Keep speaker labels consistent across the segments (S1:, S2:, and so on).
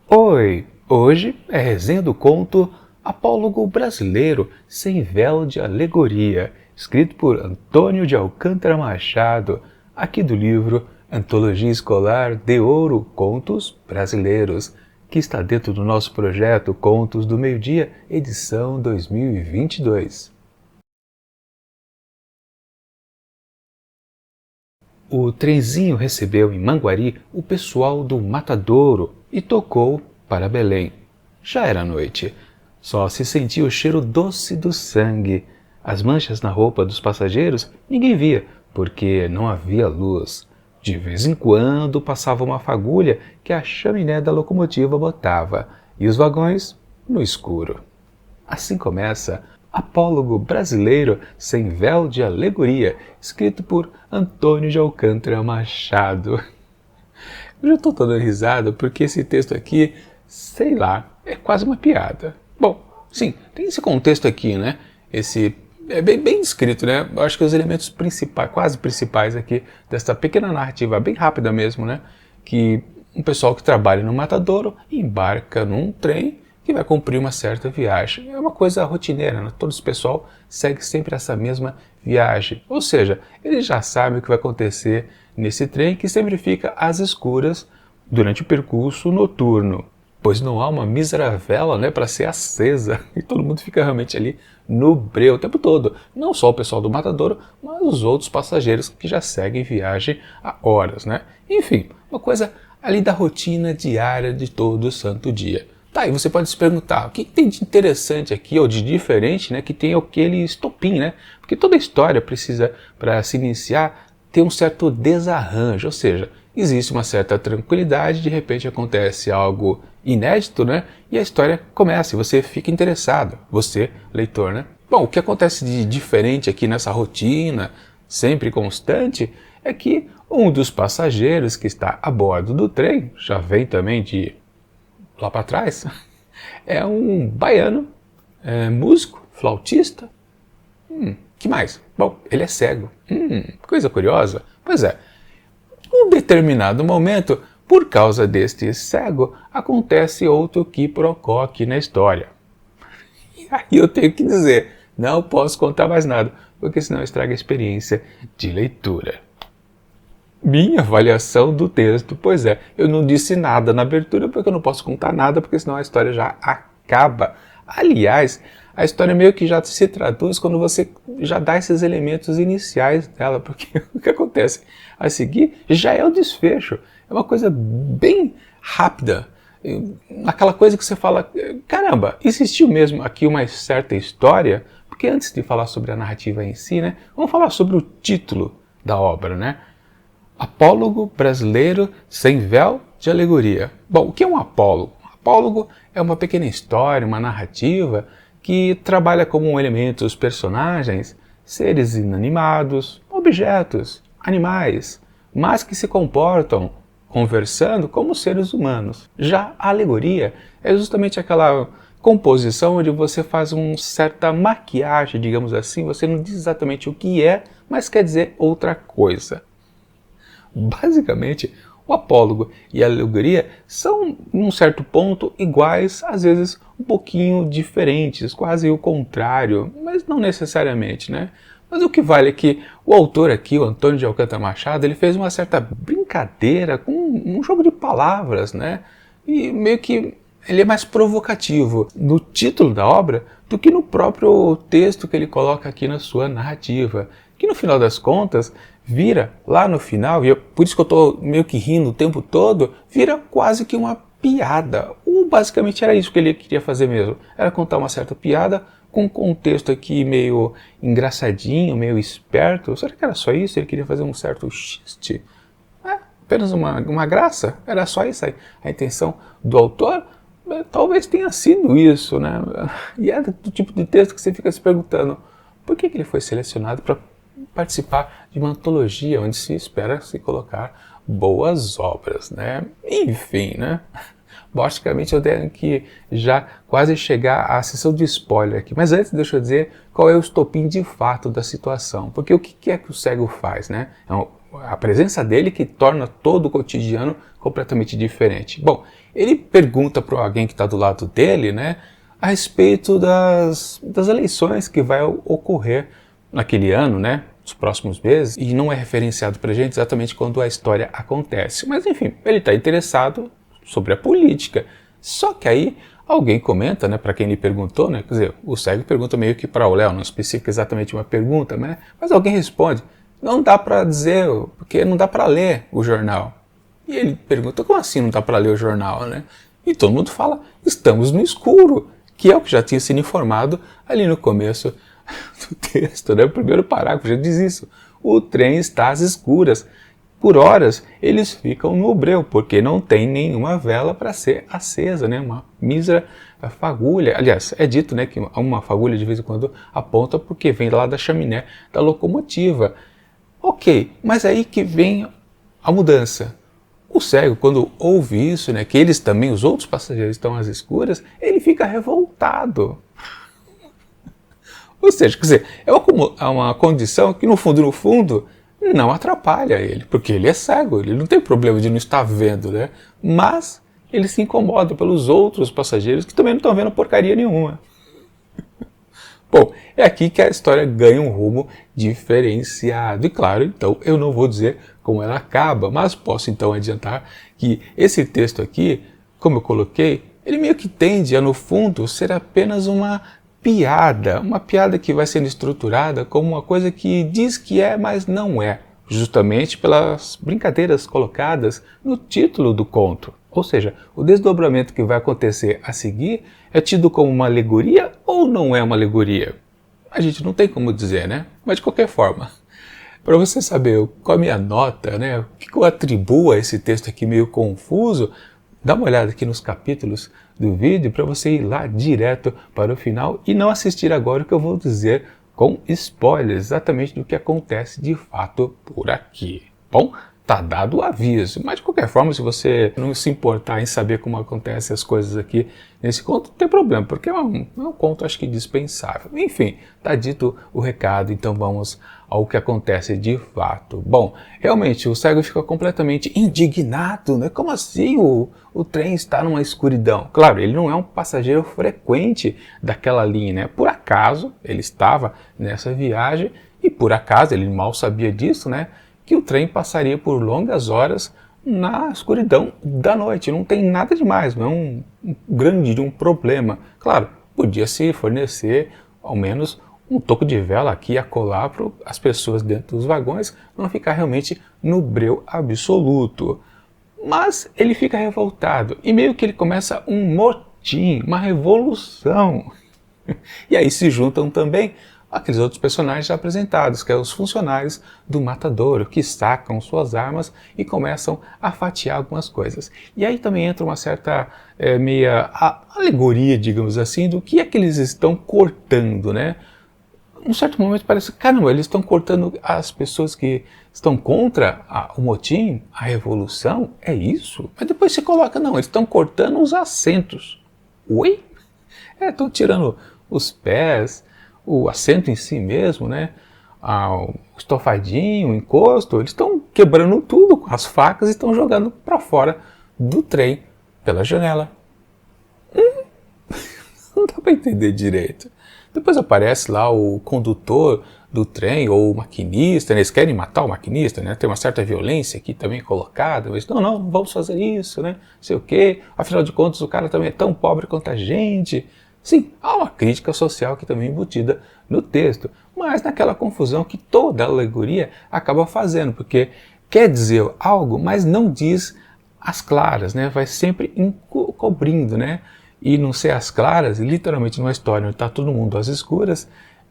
S1: Oi! Hoje é resenha do conto Apólogo Brasileiro sem véu de alegoria, escrito por Antônio de Alcântara Machado, aqui do livro Antologia Escolar de Ouro Contos Brasileiros, que está dentro do nosso projeto Contos do Meio-Dia, edição 2022. O trenzinho recebeu em Manguari o pessoal do Matadouro e tocou para Belém. Já era noite. Só se sentia o cheiro doce do sangue. As manchas na roupa dos passageiros ninguém via, porque não havia luz. De vez em quando passava uma fagulha que a chaminé da locomotiva botava, e os vagões no escuro. Assim começa Apólogo Brasileiro sem véu de alegoria, escrito por Antônio de Alcântara Machado. Eu já estou dando risada porque esse texto aqui, sei lá, é quase uma piada. Bom, sim, tem esse contexto aqui, né? Esse é bem descrito, né? Eu acho que os elementos principais, quase principais aqui dessa pequena narrativa, bem rápida mesmo, né? Que um pessoal que trabalha no Matadouro embarca num trem que vai cumprir uma certa viagem. É uma coisa rotineira, né? Todo esse pessoal segue sempre essa mesma viagem. Ou seja, eles já sabem o que vai acontecer nesse trem que sempre fica às escuras durante o percurso noturno, pois não há uma mísera vela, né, para ser acesa e todo mundo fica realmente ali no breu o tempo todo. Não só o pessoal do Matadouro, mas os outros passageiros que já seguem viagem há horas, né? Enfim, uma coisa ali da rotina diária de todo santo dia. Tá, e você pode se perguntar, o que tem de interessante aqui, ou de diferente, né, que tem aquele estopim, né? Porque toda história precisa, para se iniciar, ter um certo desarranjo, ou seja, existe uma certa tranquilidade, de repente acontece algo inédito, né? E a história começa, e você fica interessado, você, leitor, né? Bom, o que acontece de diferente aqui nessa rotina, sempre constante, é que um dos passageiros que está a bordo do trem, já vem também de lá para trás, é um baiano, músico, flautista. Que mais? Bom, ele é cego. Coisa curiosa. Pois é, em um determinado momento, por causa deste cego, acontece outro quiprocó aqui na história. E aí eu tenho que dizer, não posso contar mais nada, porque senão estraga a experiência de leitura. Minha avaliação do texto, pois é, eu não disse nada na abertura porque eu não posso contar nada, porque senão a história já acaba. Aliás, a história meio que já se traduz quando você já dá esses elementos iniciais dela, porque o que acontece a seguir já é o desfecho. É uma coisa bem rápida, aquela coisa que você fala, caramba, existiu mesmo aqui uma certa história? Porque antes de falar sobre a narrativa em si, né, vamos falar sobre o título da obra, né? Apólogo Brasileiro sem véu de alegoria. Bom, o que é um apólogo? Apólogo é uma pequena história, uma narrativa que trabalha como elementos personagens, seres inanimados, objetos, animais, mas que se comportam conversando como seres humanos. Já a alegoria é justamente aquela composição onde você faz uma certa maquiagem, digamos assim, você não diz exatamente o que é, mas quer dizer outra coisa. Basicamente, o apólogo e a alegoria são, em um certo ponto, iguais, às vezes um pouquinho diferentes, quase o contrário, mas não necessariamente, né? Mas o que vale é que o autor aqui, o Antônio de Alcântara Machado, ele fez uma certa brincadeira com um jogo de palavras, né? E meio que ele é mais provocativo no título da obra do que no próprio texto que ele coloca aqui na sua narrativa, que no final das contas vira, lá no final, e por isso que eu estou meio que rindo o tempo todo, vira quase que uma piada. Ou basicamente era isso que ele queria fazer mesmo, era contar uma certa piada com um contexto aqui meio engraçadinho, meio esperto. Será que era só isso? Ele queria fazer um certo xiste? Apenas uma graça? Era só isso aí. A intenção do autor? Talvez tenha sido isso, né? E é do tipo de texto que você fica se perguntando, por que ele foi selecionado para participar de uma antologia onde se espera se colocar boas obras, né? Enfim, né? Basicamente eu tenho que já quase chegar à sessão de spoiler aqui, mas antes deixa eu dizer qual é o estopim de fato da situação, porque o que é que o cego faz, né? a presença dele que torna todo o cotidiano completamente diferente. Bom, ele pergunta para alguém que está do lado dele, né, a respeito das eleições que vai ocorrer naquele ano, né, nos próximos meses, e não é referenciado para a gente exatamente quando a história acontece. Mas enfim, ele está interessado sobre a política. Só que aí alguém comenta, né, para quem ele perguntou, né, quer dizer, o cego pergunta meio que para o Léo, não especifica exatamente uma pergunta, né, mas alguém responde, não dá para dizer, porque não dá para ler o jornal. E ele pergunta, como assim não dá para ler o jornal, né? E todo mundo fala, estamos no escuro, que é o que já tinha sido informado ali no começo do texto, né? O primeiro parágrafo já diz isso. O trem está às escuras. Por horas, eles ficam no breu, porque não tem nenhuma vela para ser acesa, né? Uma mísera fagulha. Aliás, é dito, né, que uma fagulha de vez em quando aponta porque vem lá da chaminé da locomotiva. Ok, mas aí que vem a mudança. O cego, quando ouve isso, né, que eles também, os outros passageiros estão às escuras, ele fica revoltado. Ou seja, quer dizer, é uma condição que no fundo, não atrapalha ele, porque ele é cego, ele não tem problema de não estar vendo, né? Mas ele se incomoda pelos outros passageiros que também não estão vendo porcaria nenhuma. Bom, é aqui que a história ganha um rumo diferenciado. E claro, então, eu não vou dizer como ela acaba, mas posso então adiantar que esse texto aqui, como eu coloquei, ele meio que tende a, no fundo, ser apenas uma piada que vai sendo estruturada como uma coisa que diz que é, mas não é, justamente pelas brincadeiras colocadas no título do conto. Ou seja, o desdobramento que vai acontecer a seguir é tido como uma alegoria ou não é uma alegoria? A gente não tem como dizer, né? Mas de qualquer forma, para você saber qual é a minha nota, né? O que eu atribuo a esse texto aqui meio confuso, dá uma olhada aqui nos capítulos do vídeo para você ir lá direto para o final e não assistir agora o que eu vou dizer com spoilers exatamente do que acontece de fato por aqui. Bom, tá dado o aviso, mas de qualquer forma, se você não se importar em saber como acontecem as coisas aqui nesse conto, não tem problema, porque é um conto, acho que dispensável. Enfim, tá dito o recado, então vamos ao que acontece de fato. Bom, realmente o cego fica completamente indignado, né? Como assim o trem está numa escuridão? Claro, ele não é um passageiro frequente daquela linha, né? Por acaso, ele estava nessa viagem e por acaso, ele mal sabia disso, né? Que o trem passaria por longas horas na escuridão da noite. Não tem nada demais, não é um grande problema. Claro, podia-se fornecer ao menos um toco de vela aqui e acolá para as pessoas dentro dos vagões não ficar realmente no breu absoluto. Mas ele fica revoltado e meio que ele começa um motim, uma revolução. E aí se juntam também aqueles outros personagens já apresentados, que são os funcionários do matadouro, que sacam suas armas e começam a fatiar algumas coisas. E aí também entra uma certa meia alegoria, digamos assim, do que é que eles estão cortando, né? Num certo momento parece, caramba, eles estão cortando as pessoas que estão contra o motim, a revolução, é isso? Mas depois você coloca, não, eles estão cortando os assentos. Oi? Estão tirando os pés, o assento em si mesmo, né? O estofadinho, o encosto, eles estão quebrando tudo com as facas e estão jogando para fora do trem pela janela. Não dá para entender direito. Depois aparece lá o condutor do trem ou o maquinista, né? Eles querem matar o maquinista, né? Tem uma certa violência aqui também colocada, mas não vamos fazer isso, né? Não sei o quê, afinal de contas o cara também é tão pobre quanto a gente. Sim, há uma crítica social que também é embutida no texto, mas naquela confusão que toda alegoria acaba fazendo, porque quer dizer algo, mas não diz as claras, né? Vai sempre encobrindo, né? E não ser as claras, literalmente numa história onde está todo mundo às escuras,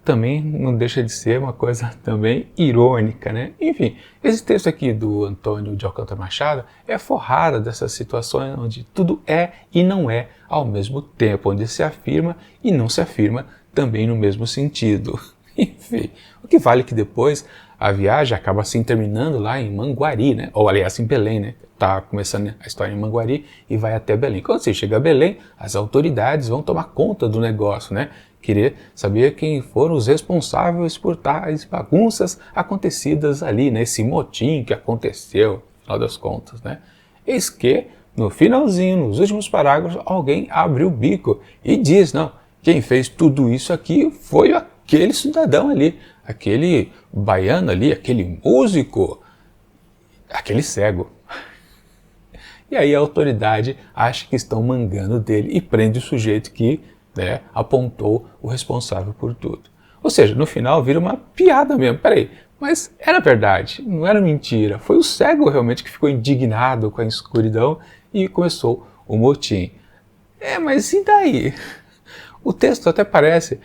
S1: também não deixa de ser uma coisa também irônica, né? Enfim, esse texto aqui do Antônio de Alcântara Machado é forrado dessas situações onde tudo é e não é ao mesmo tempo, onde se afirma e não se afirma também no mesmo sentido. Enfim, o que vale é que depois a viagem acaba assim terminando lá em Manguari, né? Ou aliás, em Belém, né? Tá começando a história em Manguari e vai até Belém. Quando você chega a Belém, as autoridades vão tomar conta do negócio, né? Querer saber quem foram os responsáveis por tais bagunças acontecidas ali, né? Esse motim que aconteceu, no final das contas, né? Eis que, no finalzinho, nos últimos parágrafos, alguém abre o bico e diz, não, quem fez tudo isso aqui foi aquele cidadão ali, aquele baiano ali, aquele músico, aquele cego. E aí a autoridade acha que estão mangando dele e prende o sujeito que, né, apontou o responsável por tudo. Ou seja, no final vira uma piada mesmo. Peraí, mas era verdade, não era mentira. Foi o cego realmente que ficou indignado com a escuridão e começou o motim. Mas e daí? O texto até parece,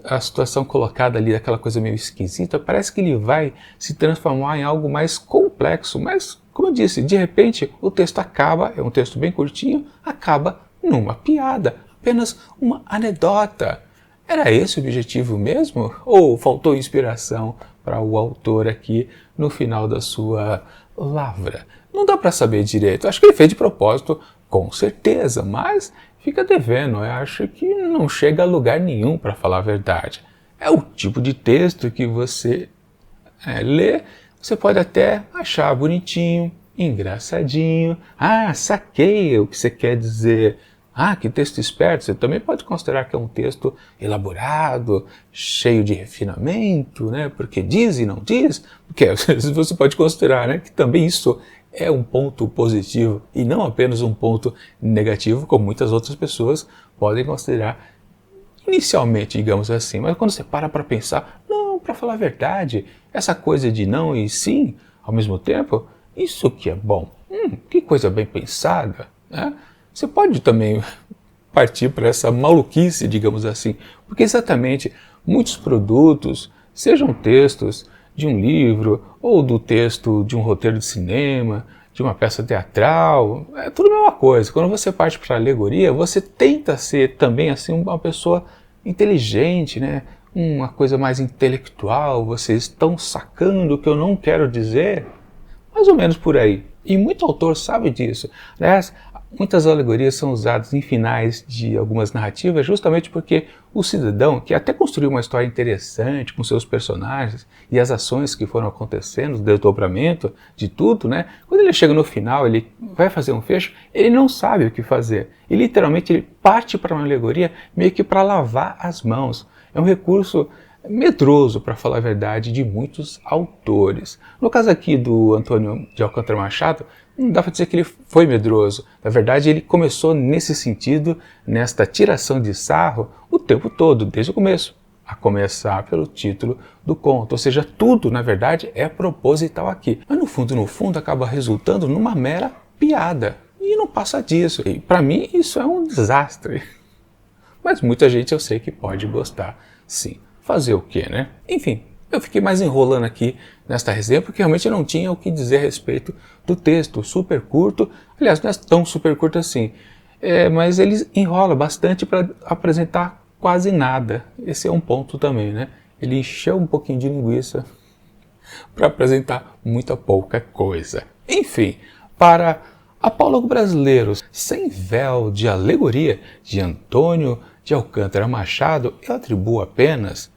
S1: a situação colocada ali, aquela coisa meio esquisita, parece que ele vai se transformar em algo mais complexo, mas, como eu disse, de repente o texto acaba, é um texto bem curtinho, acaba numa piada, apenas uma anedota. Era esse o objetivo mesmo? Ou faltou inspiração para o autor aqui no final da sua lavra? Não dá para saber direito, acho que ele fez de propósito, com certeza, mas fica devendo, eu acho que não chega a lugar nenhum, para falar a verdade. É o tipo de texto que você lê, você pode até achar bonitinho, engraçadinho, saquei o que você quer dizer, que texto esperto. Você também pode considerar que é um texto elaborado, cheio de refinamento, né? Porque diz e não diz, porque você pode considerar, né, que também isso é um ponto positivo e não apenas um ponto negativo, como muitas outras pessoas podem considerar inicialmente, digamos assim. Mas quando você para pensar, não, para falar a verdade, essa coisa de não e sim ao mesmo tempo, isso que é bom, que coisa bem pensada, né? Você pode também partir para essa maluquice, digamos assim, porque exatamente muitos produtos, sejam textos de um livro, ou do texto de um roteiro de cinema, de uma peça teatral, é tudo a mesma coisa. Quando você parte para a alegoria, você tenta ser também assim uma pessoa inteligente, né? Uma coisa mais intelectual, vocês estão sacando o que eu não quero dizer? Mais ou menos por aí. E muito autor sabe disso. Aliás, muitas alegorias são usadas em finais de algumas narrativas justamente porque o cidadão, que até construiu uma história interessante com seus personagens e as ações que foram acontecendo, o desdobramento de tudo, né? Quando ele chega no final, ele vai fazer um fecho, ele não sabe o que fazer. E literalmente ele parte para uma alegoria meio que para lavar as mãos. É um recurso medroso, para falar a verdade, de muitos autores. No caso aqui do Antônio de Alcântara Machado, não dá para dizer que ele foi medroso. Na verdade, ele começou nesse sentido, nesta tiração de sarro, o tempo todo, desde o começo. A começar pelo título do conto. Ou seja, tudo, na verdade, é proposital aqui. Mas no fundo, acaba resultando numa mera piada. E não passa disso. E para mim, isso é um desastre. Mas muita gente eu sei que pode gostar, sim. Fazer o quê, né? Enfim, eu fiquei mais enrolando aqui nesta resenha porque realmente eu não tinha o que dizer a respeito do texto, super curto. Aliás, não é tão super curto assim, mas ele enrola bastante para apresentar quase nada. Esse é um ponto também, né? Ele encheu um pouquinho de linguiça para apresentar muita pouca coisa. Enfim, para Apólogo Brasileiro Sem Véu de Alegoria, de Antônio de Alcântara Machado, eu atribuo apenas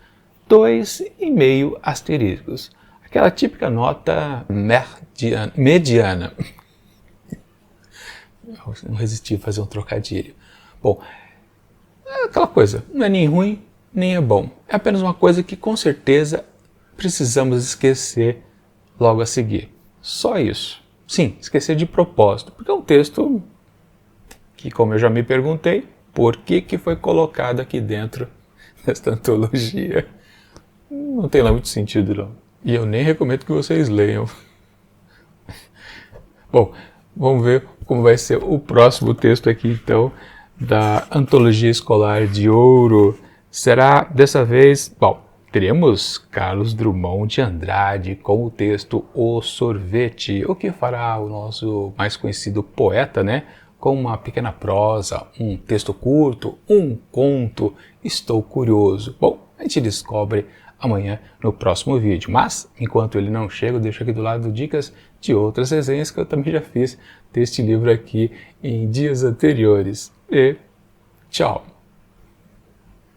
S1: 2,5 asteriscos. Aquela típica nota mediana. Eu não resisti a fazer um trocadilho. Bom, é aquela coisa, não é nem ruim, nem é bom. É apenas uma coisa que com certeza precisamos esquecer logo a seguir. Só isso. Sim, esquecer de propósito, porque é um texto que, como eu já me perguntei, por que foi colocado aqui dentro desta antologia? Não tem lá muito sentido, não. E eu nem recomendo que vocês leiam. Bom, vamos ver como vai ser o próximo texto aqui, então, da Antologia Escolar de Ouro. Será, dessa vez, bom, teremos Carlos Drummond de Andrade com o texto O Sorvete, o que fará o nosso mais conhecido poeta, né? Com uma pequena prosa, um texto curto, um conto. Estou curioso. Bom, a gente descobre amanhã no próximo vídeo. Mas, enquanto ele não chega, eu deixo aqui do lado dicas de outras resenhas que eu também já fiz deste livro aqui em dias anteriores. E tchau!